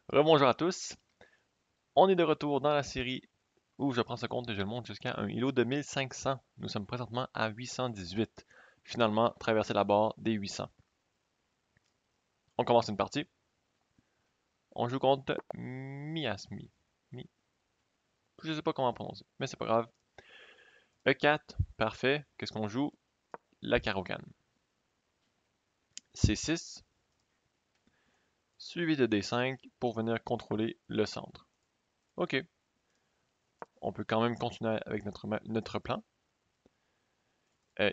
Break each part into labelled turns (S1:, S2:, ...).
S1: Rebonjour à tous. On est de retour dans la série où je prends ce compte et je le monte jusqu'à un îlot de 1500. Nous sommes présentement à 818. Finalement, traverser la barre des 800. On commence une partie. On joue contre Miasmi. Mi. Je sais pas comment prononcer, mais c'est pas grave. E4, parfait. Qu'est-ce qu'on joue? La Caro-Can. C6, suivi de D5 pour venir contrôler le centre. Ok, on peut quand même continuer avec notre plan.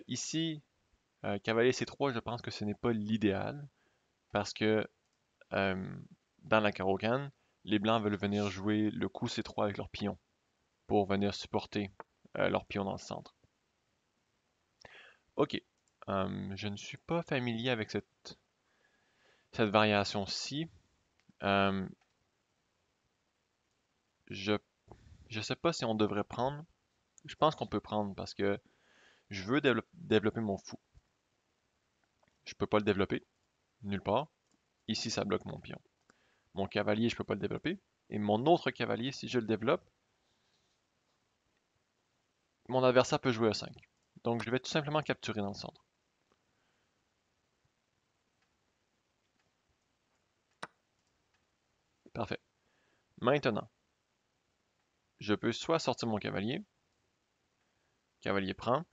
S1: Ici, cavalier C3, je pense que ce n'est pas l'idéal parce que euh, dans la Caro-Can, les blancs veulent venir jouer le coup C3 avec leur pion pour venir supporter leur pion dans le centre. Ok, je ne suis pas familier avec cette variation-ci. Euh, je je sais pas si on devrait prendre. Je pense qu'on peut prendre parce que je veux développer mon fou. Je peux pas le développer nulle part. Ici, ça bloque mon pion. Mon cavalier, je peux pas le développer. Et mon autre cavalier, si je le développe, mon adversaire peut jouer E5. Donc je vais tout simplement capturer dans le centre. Parfait. Maintenant, je peux soit sortir mon cavalier, cavalier prend,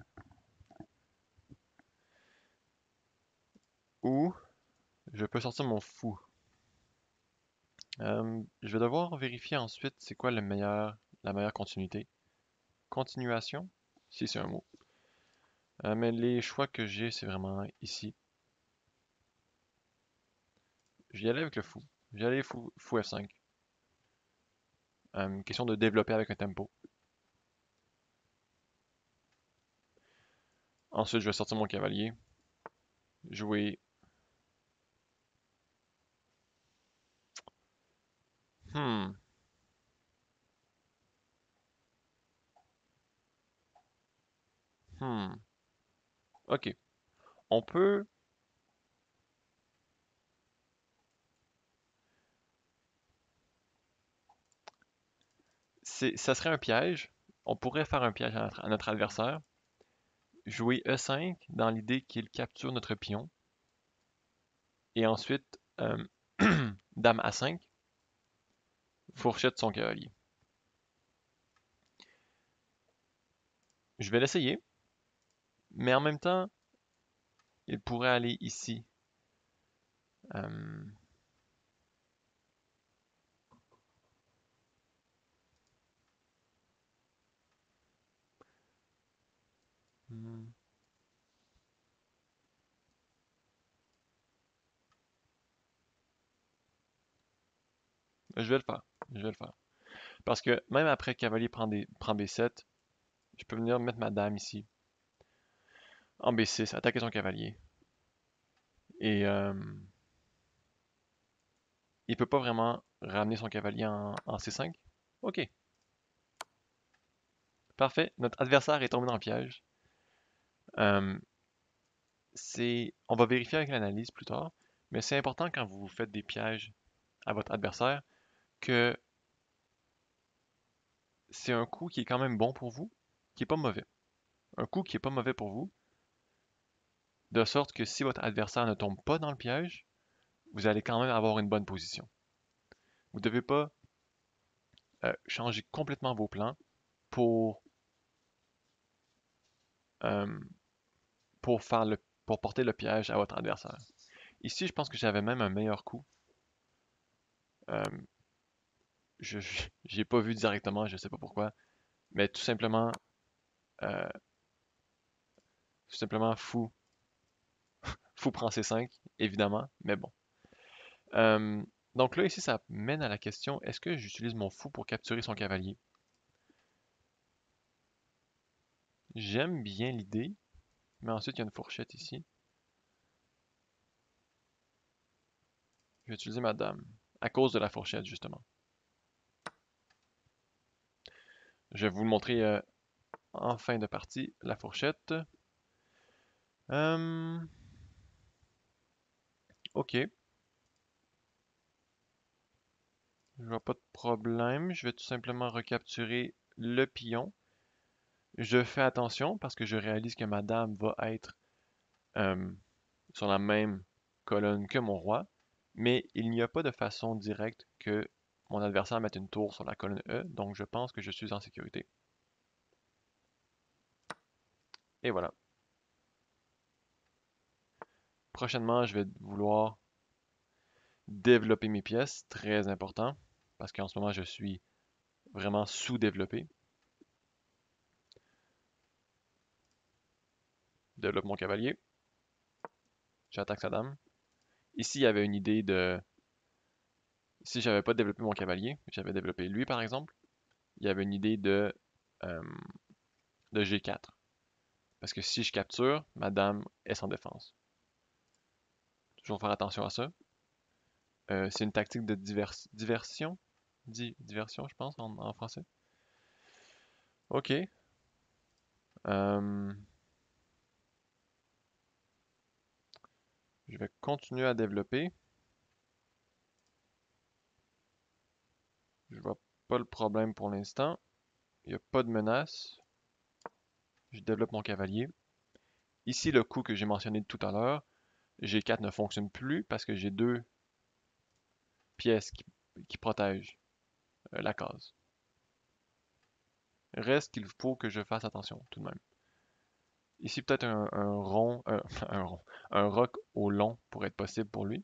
S1: ou je peux sortir mon fou. Je vais devoir vérifier ensuite c'est quoi la meilleure continuité. Continuation, si c'est un mot. Mais les choix que j'ai, c'est vraiment ici. Je vais y aller avec le fou. Je vais y aller fou F5. Question de développer avec un tempo. Ensuite, je vais sortir mon cavalier. Jouer. Hmm. Hmm. Ok. On peut. Ça serait un piège. On pourrait faire un piège à notre adversaire. Jouer E5 dans l'idée qu'il capture notre pion. Et ensuite, Dame A5, fourchette son cavalier. Je vais l'essayer, mais en même temps, il pourrait aller ici. Euh, hmm, je vais le faire. Je vais le faire. Parce que même après cavalier prend B7, je peux venir mettre ma dame ici. En B6, attaquer son cavalier. Et il peut pas vraiment ramener son cavalier en C5. Ok, parfait. Notre adversaire est tombé dans le piège. Euh, on va vérifier avec l'analyse plus tard, mais c'est important quand vous faites des pièges à votre adversaire que c'est un coup qui est quand même bon pour vous, qui est pas mauvais. Un coup qui est pas mauvais pour vous, de sorte que si votre adversaire ne tombe pas dans le piège, vous allez quand même avoir une bonne position. Vous ne devez pas changer complètement vos plans pour, euh, pour pour porter le piège à votre adversaire. Ici, je pense que j'avais même un meilleur coup. Euh, je j'ai pas vu directement, je sais pas pourquoi, mais euh, tout simplement fou prend C5, évidemment, mais bon. Euh, donc là, ici, ça mène à la question, est-ce que j'utilise mon fou pour capturer son cavalier? J'aime bien l'idée, mais ensuite, il y a une fourchette ici. Je vais utiliser ma dame, à cause de la fourchette, justement. Je vais vous le montrer en fin de partie, la fourchette. Euh, ok. Je vois pas de problème. Je vais tout simplement recapturer le pion. Je fais attention parce que je réalise que ma dame va être euh, sur la même colonne que mon roi, mais il n'y a pas de façon directe que mon adversaire mette une tour sur la colonne E, donc je pense que je suis en sécurité. Et voilà. Prochainement, je vais vouloir développer mes pièces, très important, parce qu'en ce moment, je suis vraiment sous-développé. Développe mon cavalier. J'attaque sa dame. Ici, il y avait une idée de... Si j'avais pas développé mon cavalier, j'avais développé lui par exemple, il y avait une idée euh, de G4. Parce que si je capture, ma dame est sans défense. Toujours faire attention à ça. C'est une tactique de diversion. Diversion, je pense, en français. Ok. Euh, je vais continuer à développer. Je vois pas le problème pour l'instant. Il n'y a pas de menace. Je développe mon cavalier. Ici, le coup que j'ai mentionné tout à l'heure, G4 ne fonctionne plus parce que j'ai deux pièces qui protègent la case. Reste qu'il faut que je fasse attention tout de même. Ici, peut-être un rond, un rond, un roc au long pourrait être possible pour lui.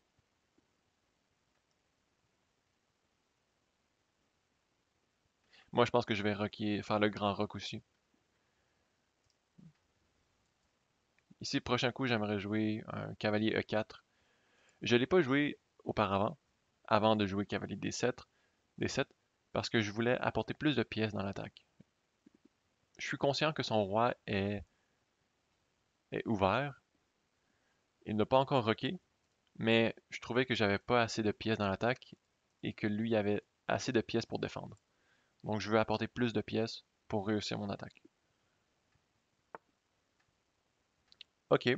S1: Moi, je pense que je vais faire le grand roc aussi. Ici, prochain coup, j'aimerais jouer un cavalier E4. Je ne l'ai pas joué auparavant, avant de jouer cavalier D7, parce que je voulais apporter plus de pièces dans l'attaque. Je suis conscient que son roi est ouvert. Il n'a pas encore roqué, mais je trouvais que j'avais pas assez de pièces dans l'attaque et que lui avait assez de pièces pour défendre. Donc je veux apporter plus de pièces pour réussir mon attaque. Ok.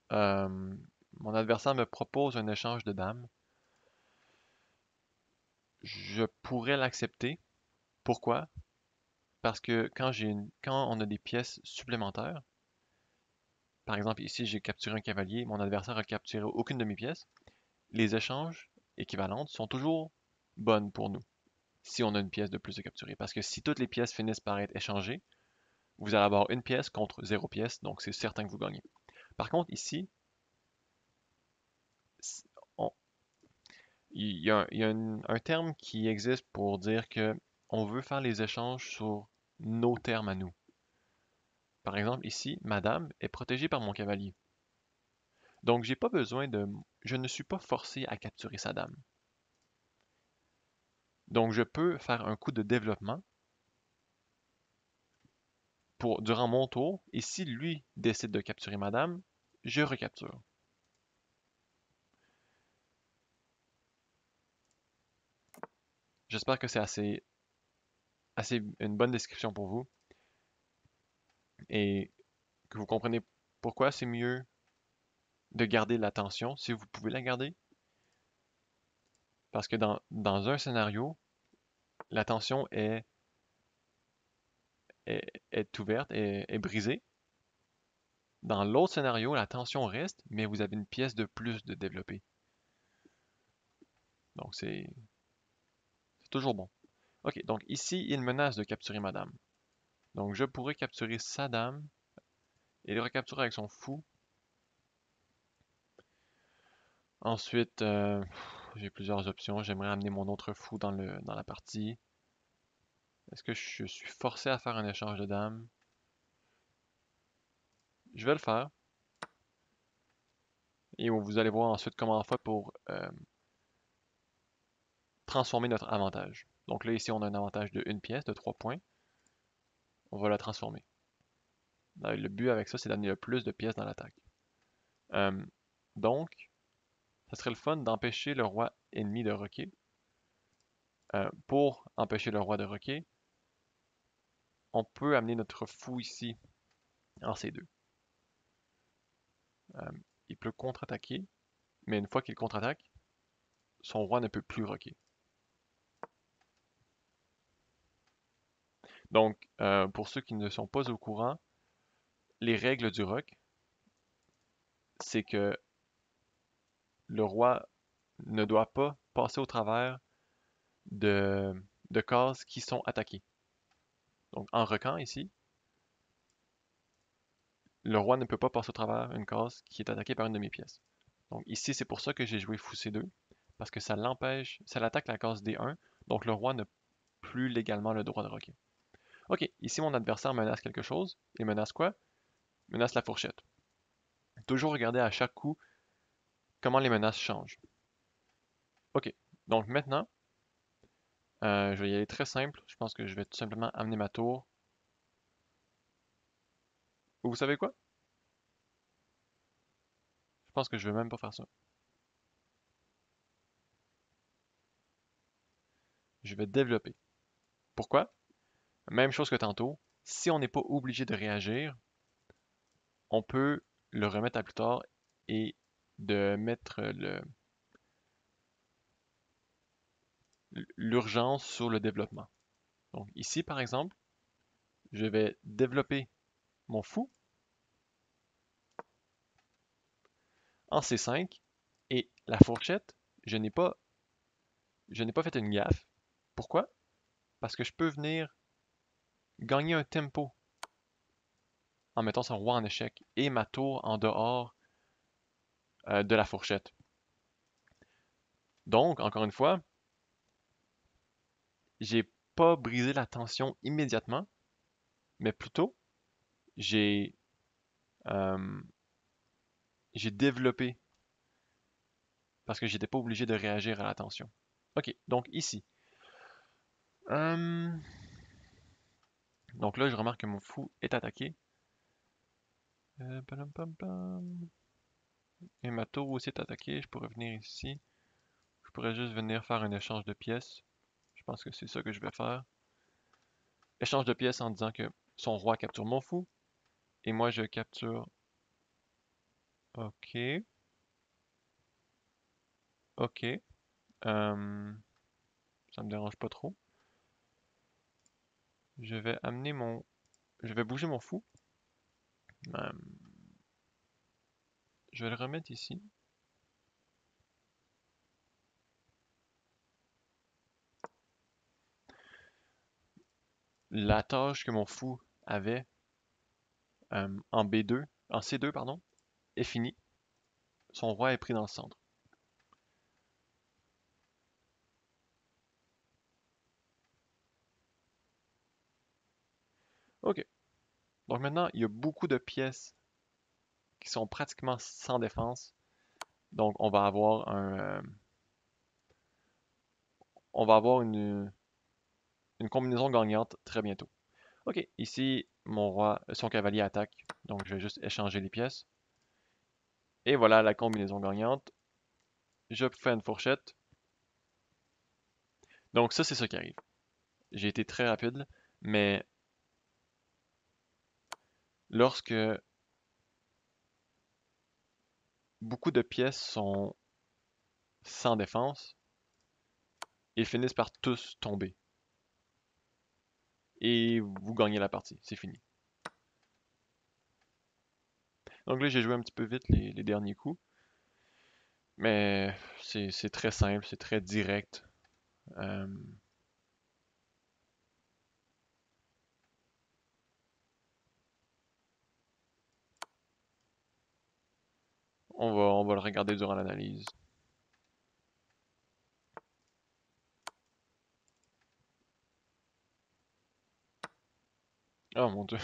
S1: Mon adversaire me propose un échange de dames. Je pourrais l'accepter. Pourquoi? Parce que quand on a des pièces supplémentaires, par exemple ici j'ai capturé un cavalier, mon adversaire a capturé aucune de mes pièces, les échanges équivalentes sont toujours bonnes pour nous si on a une pièce de plus à capturer. Parce que si toutes les pièces finissent par être échangées, vous allez avoir une pièce contre 0 pièce, donc c'est certain que vous gagnez. Par contre, ici, on- il y a un terme qui existe pour dire que on veut faire les échanges sur nos termes à nous. Par exemple, ici, madame est protégée par mon cavalier. Donc, j'ai pas besoin de... Je ne suis pas forcé à capturer sa dame. Donc, je peux faire un coup de développement durant mon tour, et si lui décide de capturer ma dame, je recapture. J'espère que c'est assez une bonne description pour vous et que vous comprenez pourquoi c'est mieux de garder l'attention si vous pouvez la garder. Parce que dans un scénario, l'attention est ouverte, est brisée. Dans l'autre scénario, la tension reste, mais vous avez une pièce de plus de développer. Donc c'est toujours bon. Ok, donc ici, il menace de capturer ma dame. Donc je pourrais capturer sa dame et le recapturer avec son fou. Ensuite, j'ai plusieurs options. J'aimerais amener mon autre fou dans la partie. Est-ce que je suis forcé à faire un échange de dames? Je vais le faire. Et vous allez voir ensuite comment on fait pour transformer notre avantage. Donc là, ici, on a un avantage de 1 pièce, de 3 points. On va la transformer. Là, le but avec ça, c'est d'amener le plus de pièces dans l'attaque. Euh, donc, ça serait le fun d'empêcher le roi ennemi de roquer. Pour empêcher le roi de roquer, on peut amener notre fou ici en C2. Euh, il peut contre-attaquer, mais une fois qu'il contre-attaque, son roi ne peut plus roquer. Donc, pour ceux qui ne sont pas au courant, les règles du roc, c'est que le roi ne doit pas passer au travers de, de cases qui sont attaquées. Donc, en roquant ici, le roi ne peut pas passer au travers une case qui est attaquée par une de mes pièces. Donc ici, c'est pour ça que j'ai joué fou C2, parce que ça l'empêche, ça l'attaque la case D1, donc le roi n'a plus légalement le droit de roquer. Ok, ici mon adversaire menace quelque chose. Il menace quoi? Il menace la fourchette. Toujours regarder à chaque coup comment les menaces changent. Ok, donc maintenant, je vais y aller très simple. Je pense que je vais tout simplement amener ma tour. Ou vous savez quoi? Je pense que je vais même pas faire ça. Je vais développer. Pourquoi? Même chose que tantôt. Si on n'est pas obligé de réagir, on peut le remettre à plus tard et de mettre l'urgence sur le développement. Donc ici, par exemple, je vais développer mon fou en C5 et la fourchette, je n'ai pas, je n'ai pas fait une gaffe. Pourquoi? Parce que je peux venir gagner un tempo en mettant son roi en échec et ma tour en dehors de la fourchette. Donc, encore une fois, j'ai pas brisé la tension immédiatement, mais plutôt j'ai euh, j'ai développé parce que j'étais pas obligé de réagir à la tension. Ok, donc ici. Euh, donc là, je remarque que mon fou est attaqué. Pam, pam, pam. Et ma tour aussi est attaquée. Je pourrais venir ici. Je pourrais juste venir faire un échange de pièces. Je pense que c'est ça que je vais faire. Échange de pièces en disant que son roi capture mon fou. Et moi, je capture. Ok. Ok. Ça me dérange pas trop. Je vais amener mon. Je vais bouger mon fou. Euh, je vais le remettre ici. La tâche que mon fou avait en B2, en C2, pardon, est finie. Son roi est pris dans le centre. Ok. Donc maintenant, il y a beaucoup de pièces qui sont pratiquement sans défense. Donc on va avoir une combinaison gagnante très bientôt. Ok, ici, mon roi, son cavalier attaque. Donc je vais juste échanger les pièces. Et voilà la combinaison gagnante. Je fais une fourchette. Donc ça, c'est ça qui arrive. J'ai été très rapide, mais lorsque beaucoup de pièces sont sans défense, ils finissent par tous tomber. Et vous gagnez la partie, c'est fini. Donc là, j'ai joué un petit peu vite les derniers coups, mais c'est très simple, c'est très direct. Euh, on va le regarder durant l'analyse. Oh mon dieu,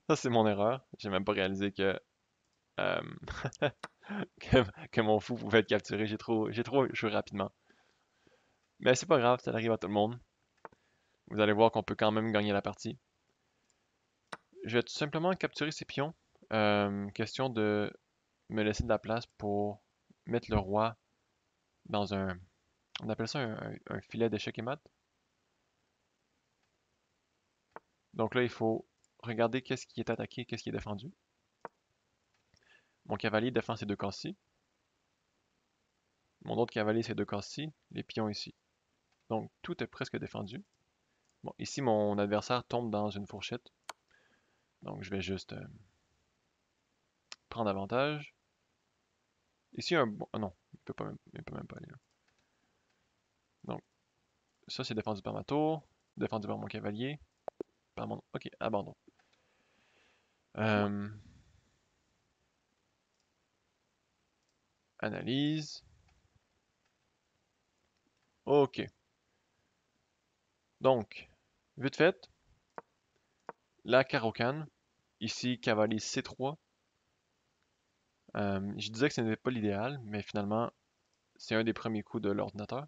S1: ça c'est mon erreur. J'ai même pas réalisé euh, que, que mon fou pouvait être capturé. J'ai trop joué rapidement. Mais c'est pas grave, ça arrive à tout le monde. Vous allez voir qu'on peut quand même gagner la partie. Je vais tout simplement capturer ces pions. Question de me laisser de la place pour mettre le roi dans un... On appelle ça un filet d'échec et mat. Donc là, il faut regarder qu'est-ce qui est attaqué, qu'est-ce qui est défendu. Mon cavalier défend ces deux cases-ci. Mon autre cavalier, ces deux cases-ci. Les pions ici. Donc tout est presque défendu. Bon, ici, mon adversaire tombe dans une fourchette. Donc, je vais juste prendre avantage. Ici, un bon... Ah non, il peut même pas aller là. Donc, ça, c'est défendu par ma tour. Défendu par mon cavalier. Par mon... Ok, abandon. Euh, Analyse. Ok. Donc, vite fait, la carocane. Ici, cavalier C3. Je disais que ce n'était pas l'idéal, mais finalement, c'est un des premiers coups de l'ordinateur.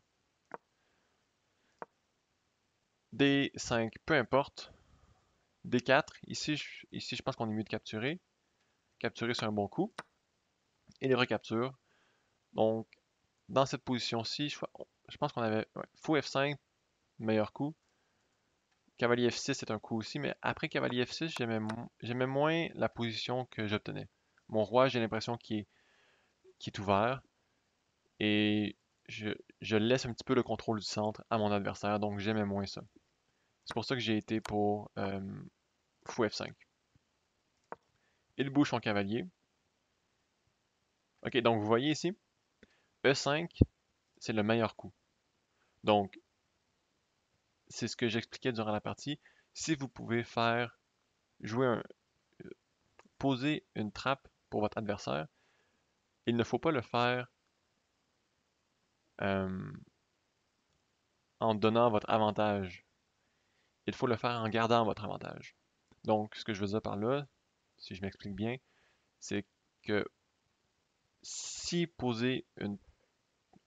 S1: D5, peu importe. D4, ici je pense qu'on est mieux de capturer. Capturer, c'est un bon coup. Et les recaptures. Donc, dans cette position-ci, je pense qu'on avait fou F5, meilleur coup. Cavalier F6 c'est un coup aussi, mais après cavalier F6, j'aimais moins la position que j'obtenais. Mon roi, j'ai l'impression qu'il est ouvert et je, je laisse un petit peu le contrôle du centre à mon adversaire, donc j'aimais moins ça. C'est pour ça que j'ai été pour fou F5. Il bouge son cavalier. Ok, donc vous voyez ici, E5, c'est le meilleur coup. Donc, c'est ce que j'expliquais durant la partie. Si vous pouvez poser une trappe pour votre adversaire, il ne faut pas le faire euh, en donnant votre avantage. Il faut le faire en gardant votre avantage. Donc, ce que je veux dire par là, si je m'explique bien, c'est que si poser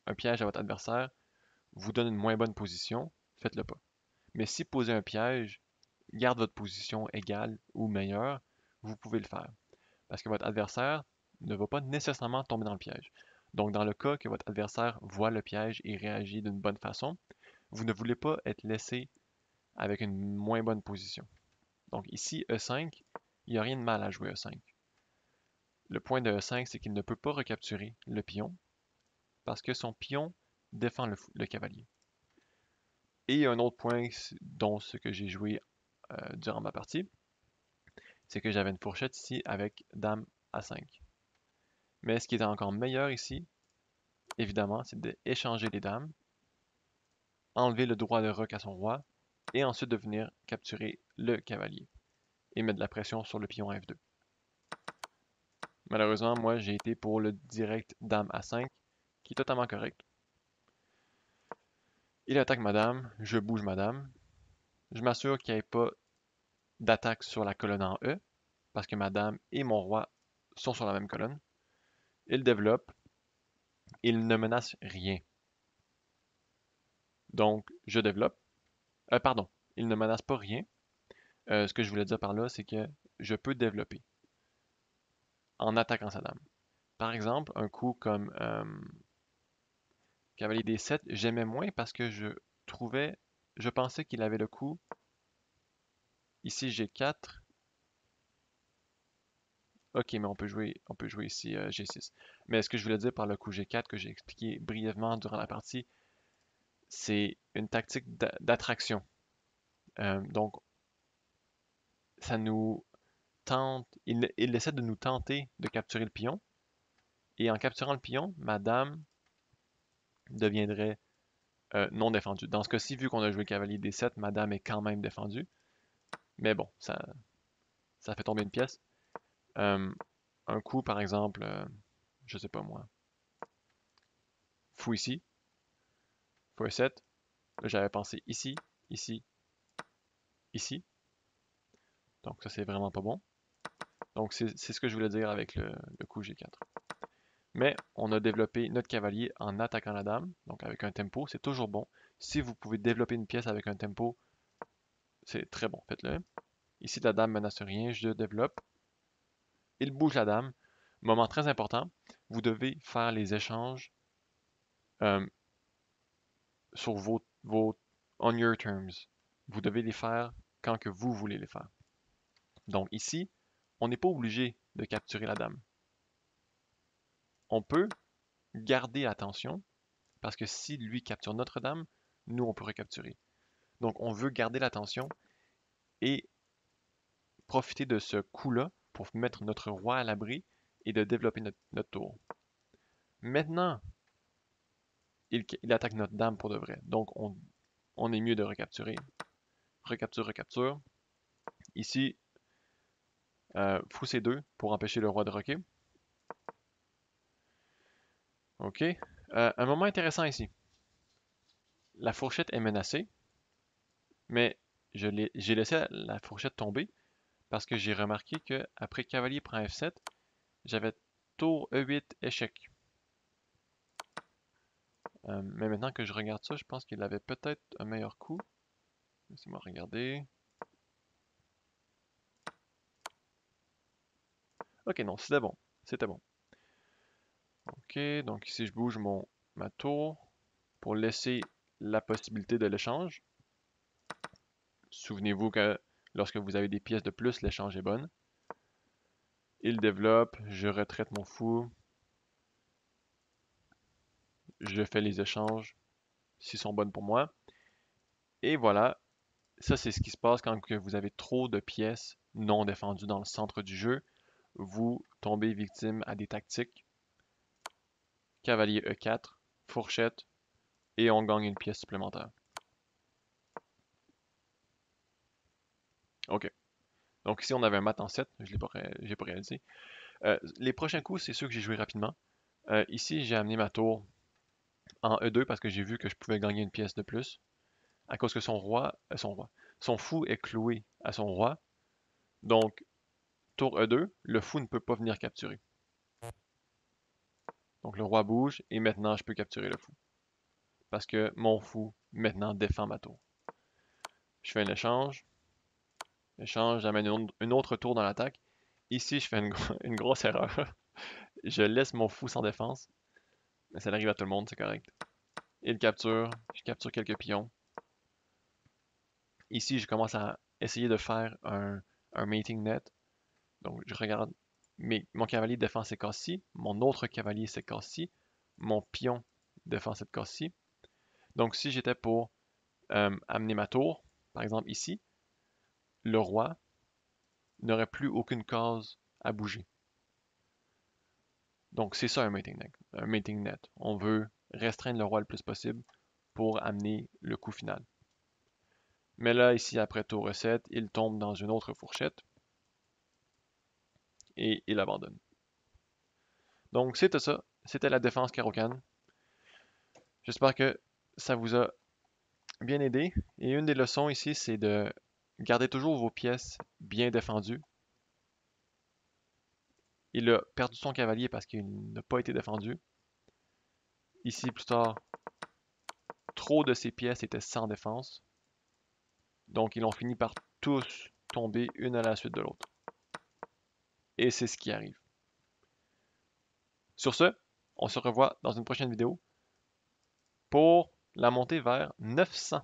S1: un piège à votre adversaire vous donne une moins bonne position, faites-le pas. Mais si poser un piège garde votre position égale ou meilleure, vous pouvez le faire. Parce que votre adversaire ne va pas nécessairement tomber dans le piège. Donc, dans le cas que votre adversaire voit le piège et réagit d'une bonne façon, vous ne voulez pas être laissé avec une moins bonne position. Donc ici, E5, il n'y a rien de mal à jouer E5. Le point de E5, c'est qu'il ne peut pas recapturer le pion parce que son pion défend le cavalier. Et un autre point, dont ce que j'ai joué durant ma partie, c'est que j'avais une fourchette ici avec Dame A5. Mais ce qui était encore meilleur ici, évidemment, c'est d'échanger les dames, enlever le droit de roc à son roi, et ensuite de venir capturer le cavalier et mettre de la pression sur le pion F2. Malheureusement, moi, j'ai été pour le direct Dame A5, qui est totalement correct. Il attaque ma dame, je bouge ma dame. Je m'assure qu'il n'y ait pas d'attaque sur la colonne en E, parce que ma dame et mon roi sont sur la même colonne. Il développe, il ne menace rien. Donc, je développe. Pardon, il ne menace pas rien. Ce que je voulais dire par là, c'est que je peux développer en attaquant sa dame. Par exemple, un coup comme cavalier D7, j'aimais moins parce que je pensais qu'il avait le coup. Ici, G4. Ok, mais on peut jouer ici G6. Mais ce que je voulais dire par le coup G4 que j'ai expliqué brièvement durant la partie, c'est une tactique d'attraction. Donc, ça nous tente, il essaie de nous tenter de capturer le pion. Et en capturant le pion, ma dame deviendrait non défendue. Dans ce cas-ci, vu qu'on a joué cavalier D7, ma dame est quand même défendue. Mais bon, ça fait tomber une pièce. Euh, un coup, par exemple, je sais pas moi, fou ici, fou E7. Là, j'avais pensé ici, ici, ici. Donc ça, c'est vraiment pas bon. Donc c'est ce que je voulais dire avec le coup G4. Mais on a développé notre cavalier en attaquant la dame, donc avec un tempo, c'est toujours bon. Si vous pouvez développer une pièce avec un tempo, c'est très bon, faites-le. Ici, la dame menace rien, je développe. Il bouge la dame. Moment très important, vous devez faire les échanges euh, sur on your terms. Vous devez les faire quand que vous voulez les faire. Donc ici, on n'est pas obligé de capturer la dame. On peut garder attention parce que si lui capture notre dame, nous on peut recapturer. Donc, on veut garder l'attention et profiter de ce coup-là pour mettre notre roi à l'abri et de développer notre tour. Maintenant, il attaque notre dame pour de vrai. Donc, on est mieux de recapturer. Recapture, recapture. Ici, fou C2 pour empêcher le roi de roquer. OK. Un moment intéressant ici. La fourchette est menacée, mais j'ai laissé la fourchette tomber parce que j'ai remarqué que après cavalier prend F7, j'avais tour E8 échec. Mais maintenant que je regarde ça, je pense qu'il avait peut-être un meilleur coup. Laissez-moi regarder. Ok, non, c'était bon. C'était bon. Ok, donc ici je bouge ma tour pour laisser la possibilité de l'échange. Souvenez-vous que lorsque vous avez des pièces de plus, l'échange est bonne. Il développe, je retraite mon fou. Je fais les échanges s'ils sont bonnes pour moi. Et voilà, ça c'est ce qui se passe quand vous avez trop de pièces non défendues dans le centre du jeu. Vous tombez victime à des tactiques. Cavalier E4, fourchette, et on gagne une pièce supplémentaire. Ok. Donc ici on avait un mat en 7, je l'ai pas réalisé. Les prochains coups, c'est ceux que j'ai joués rapidement. Ici, j'ai amené ma tour en E2 parce que j'ai vu que je pouvais gagner une pièce de plus. À cause que son fou est cloué à son roi. Donc, tour E2, le fou ne peut pas venir capturer. Donc le roi bouge et maintenant je peux capturer le fou. Parce que mon fou maintenant défend ma tour. Je fais un échange. Échange, j'amène une autre tour dans l'attaque. Ici, je fais une grosse erreur. Je laisse mon fou sans défense. Mais ça arrive à tout le monde, c'est correct. Il capture, je capture quelques pions. Ici, je commence à essayer de faire un mating net. Donc, je regarde, mon cavalier défend ces cases-ci, mon autre cavalier ces cases-ci, mon pion défend cette case-ci. Donc, si j'étais pour amener ma tour, par exemple ici, le roi n'aurait plus aucune case à bouger. Donc, c'est ça un mating net. On veut restreindre le roi le plus possible pour amener le coup final. Mais là, ici, après tour E7, il tombe dans une autre fourchette et il abandonne. Donc, c'était ça. C'était la défense Caro-Kann. J'espère que ça vous a bien aidé. Et une des leçons ici, c'est de garder toujours vos pièces bien défendues. Il a perdu son cavalier parce qu'il n'a pas été défendu. Ici, plus tard, trop de ses pièces étaient sans défense. Donc, ils ont fini par tous tomber une à la suite de l'autre. Et c'est ce qui arrive. Sur ce, on se revoit dans une prochaine vidéo pour la montée vers 900.